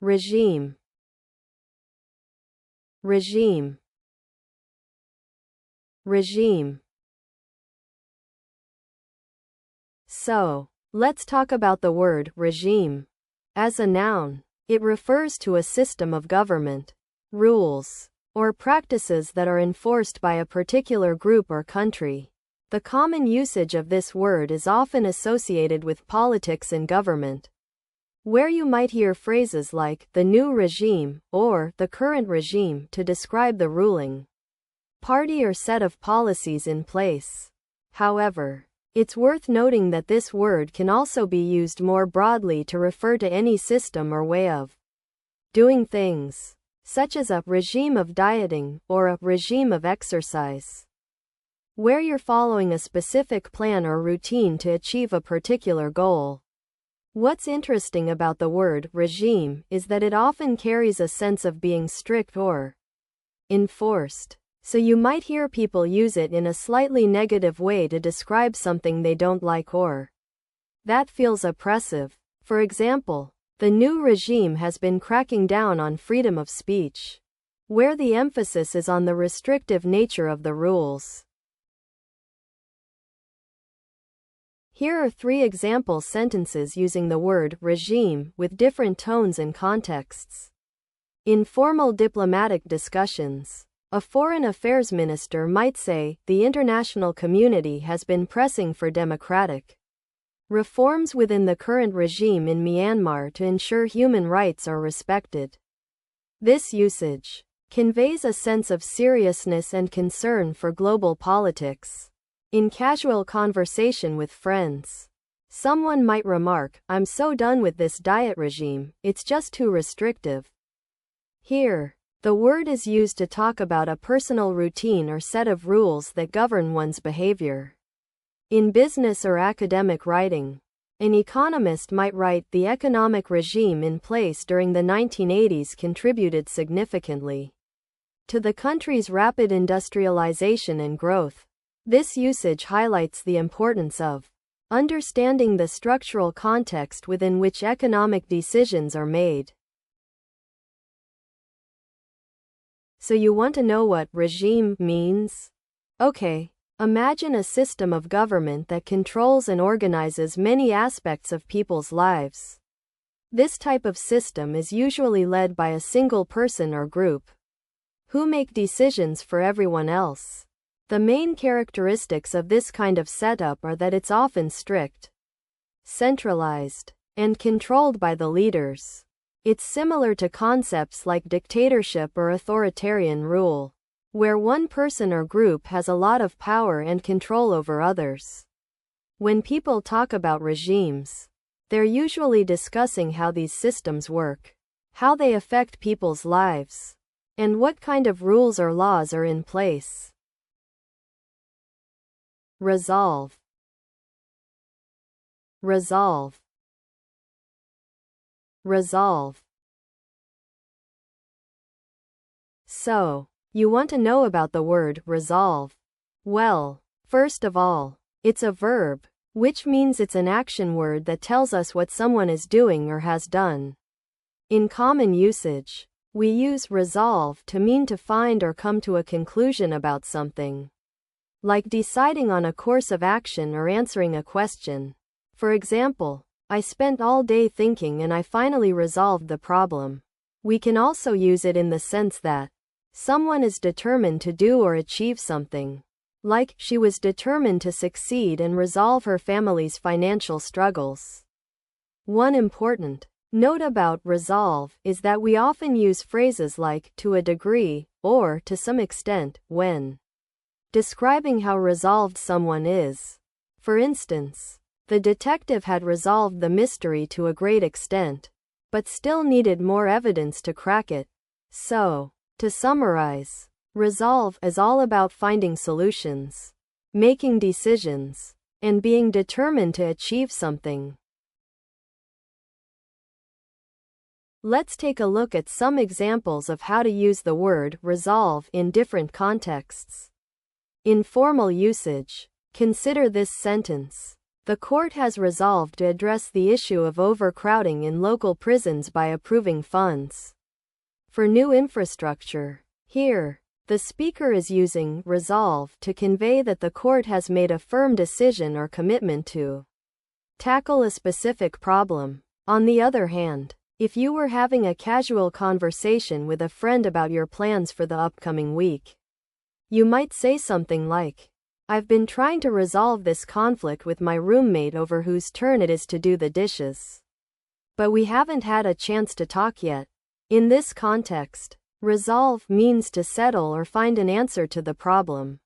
regime, regime, regime. So, let's talk about the word regime. As a noun, it refers to a system of government, rules, or practices that are enforced by a particular group or country. The common usage of this word is often associated with politics and government, where you might hear phrases like the new regime or the current regime to describe the ruling party or set of policies in place. However, it's worth noting that this word can also be used more broadly to refer to any system or way of doing things, such as a regime of dieting or a regime of exercise, where you're following a specific plan or routine to achieve a particular goal. What's interesting about the word regime is that it often carries a sense of being strict or enforced. So you might hear people use it in a slightly negative way to describe something they don't like or that feels oppressive. For example, the new regime has been cracking down on freedom of speech, where the emphasis is on the restrictive nature of the rules. Here are 3 example sentences using the word regime with different tones and contexts. In formal diplomatic discussions, a foreign affairs minister might say, the international community has been pressing for democratic reforms within the current regime in Myanmar to ensure human rights are respected. This usage conveys a sense of seriousness and concern for global politics. In casual conversation with friends, someone might remark, "I'm so done with this diet regime, it's just too restrictive." Here, the word is used to talk about a personal routine or set of rules that govern one's behavior. In business or academic writing, an economist might write, "The economic regime in place during the 1980s contributed significantly to the country's rapid industrialization and growth." This usage highlights the importance of understanding the structural context within which economic decisions are made. So you want to know what regime means? Okay, imagine a system of government that controls and organizes many aspects of people's lives. This type of system is usually led by a single person or group who make decisions for everyone else. The main characteristics of this kind of setup are that it's often strict, centralized, and controlled by the leaders. It's similar to concepts like dictatorship or authoritarian rule, where one person or group has a lot of power and control over others. When people talk about regimes, they're usually discussing how these systems work, how they affect people's lives, and what kind of rules or laws are in place. Resolve, resolve, resolve. So, you want to know about the word resolve? Well, first of all, it's a verb, which means it's an action word that tells us what someone is doing or has done. In common usage, we use resolve to mean to find or come to a conclusion about something, like deciding on a course of action or answering a question. For example, I spent all day thinking and I finally resolved the problem. We can also use it in the sense that someone is determined to do or achieve something, like she was determined to succeed and resolve her family's financial struggles. One important note about resolve is that we often use phrases like to a degree or to some extent when describing how resolved someone is. For instance, the detective had resolved the mystery to a great extent, but still needed more evidence to crack it. So, to summarize, resolve is all about finding solutions, making decisions, and being determined to achieve something. Let's take a look at some examples of how to use the word resolve in different contexts. In formal usage, consider this sentence. The court has resolved to address the issue of overcrowding in local prisons by approving funds for new infrastructure. Here, the speaker is using resolve to convey that the court has made a firm decision or commitment to tackle a specific problem. On the other hand, if you were having a casual conversation with a friend about your plans for the upcoming week, you might say something like, "I've been trying to resolve this conflict with my roommate over whose turn it is to do the dishes, but we haven't had a chance to talk yet." In this context, resolve means to settle or find an answer to the problem.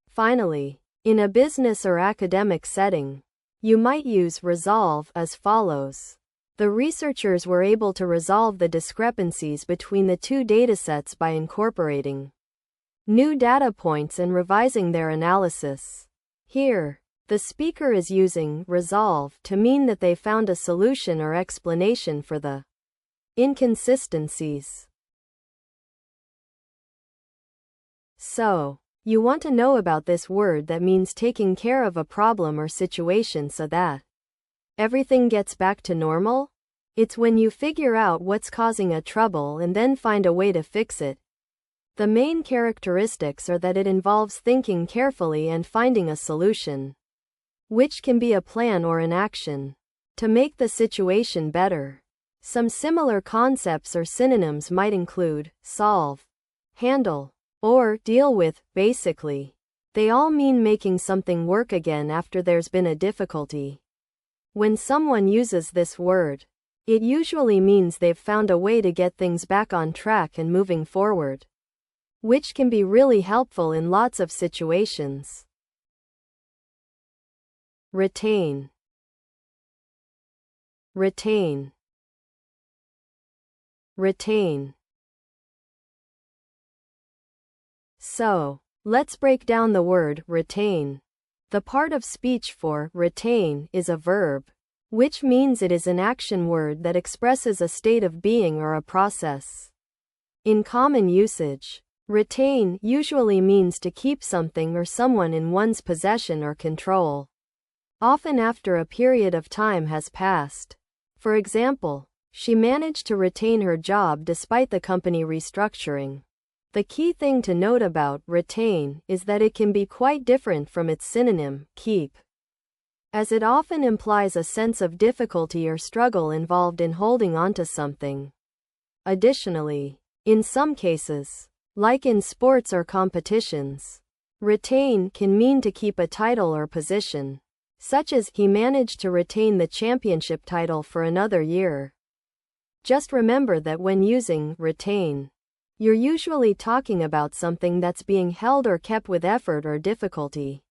Finally, in a business or academic setting, you might use resolve as follows. The researchers were able to resolve the discrepancies between the two datasets by incorporating new data points and revising their analysis. Here, the speaker is using resolve to mean that they found a solution or explanation for the inconsistencies. So, you want to know about this word that means taking care of a problem or situation so that everything gets back to normal? It's when you figure out what's causing a trouble and then find a way to fix it. The main characteristics are that it involves thinking carefully and finding a solution, which can be a plan or an action, to make the situation better. Some similar concepts or synonyms might include solve, handle, or deal with. Basically, they all mean making something work again after there's been a difficulty. When someone uses this word, it usually means they've found a way to get things back on track and moving forward, which can be really helpful in lots of situations. Retain. Retain. Retain. So, let's break down the word retain. The part of speech for retain is a verb, which means it is an action word that expresses a state of being or a process. In common usage, retain usually means to keep something or someone in one's possession or control, often after a period of time has passed. For example, she managed to retain her job despite the company restructuring. The key thing to note about retain is that it can be quite different from its synonym, keep, as it often implies a sense of difficulty or struggle involved in holding onto something. Additionally, in some cases, like in sports or competitions, retain can mean to keep a title or position, such as, "He managed to retain the championship title for another year." Just remember that when using retain, you're usually talking about something that's being held or kept with effort or difficulty.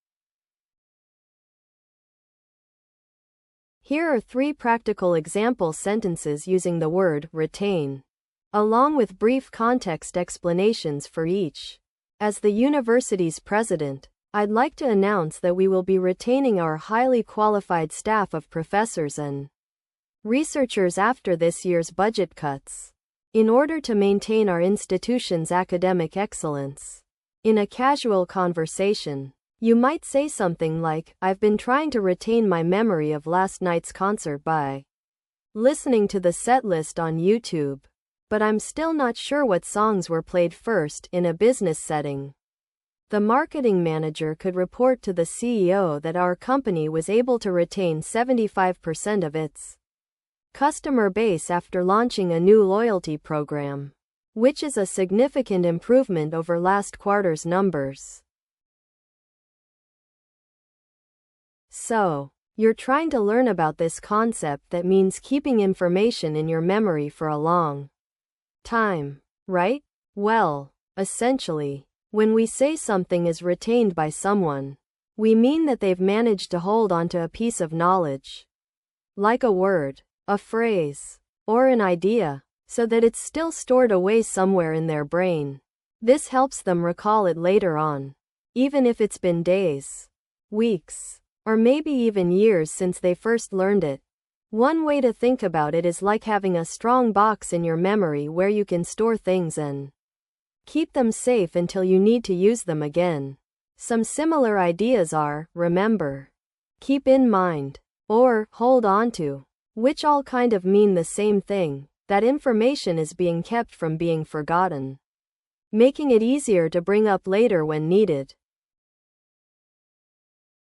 Here are 3 practical example sentences using the word retain, along with brief context explanations for each. As the university's president, I'd like to announce that we will be retaining our highly qualified staff of professors and researchers after this year's budget cuts, in order to maintain our institution's academic excellence. In a casual conversation, you might say something like, "I've been trying to retain my memory of last night's concert by listening to the set list on YouTube, but I'm still not sure what songs were played first." In a business setting, the marketing manager could report to the CEO that our company was able to retain 75% of its customer base after launching a new loyalty program, which is a significant improvement over last quarter's numbers. So, you're trying to learn about this concept that means keeping information in your memory for a long time, right? Well, essentially, when we say something is retained by someone, we mean that they've managed to hold onto a piece of knowledge, like a word, a phrase, or an idea, so that it's still stored away somewhere in their brain. This helps them recall it later on, even if it's been days, weeks, or maybe even years since they first learned it. One way to think about it is like having a strong box in your memory where you can store things and keep them safe until you need to use them again. Some similar ideas are, remember, keep in mind, or hold on to, which all kind of mean the same thing, that information is being kept from being forgotten, making it easier to bring up later when needed.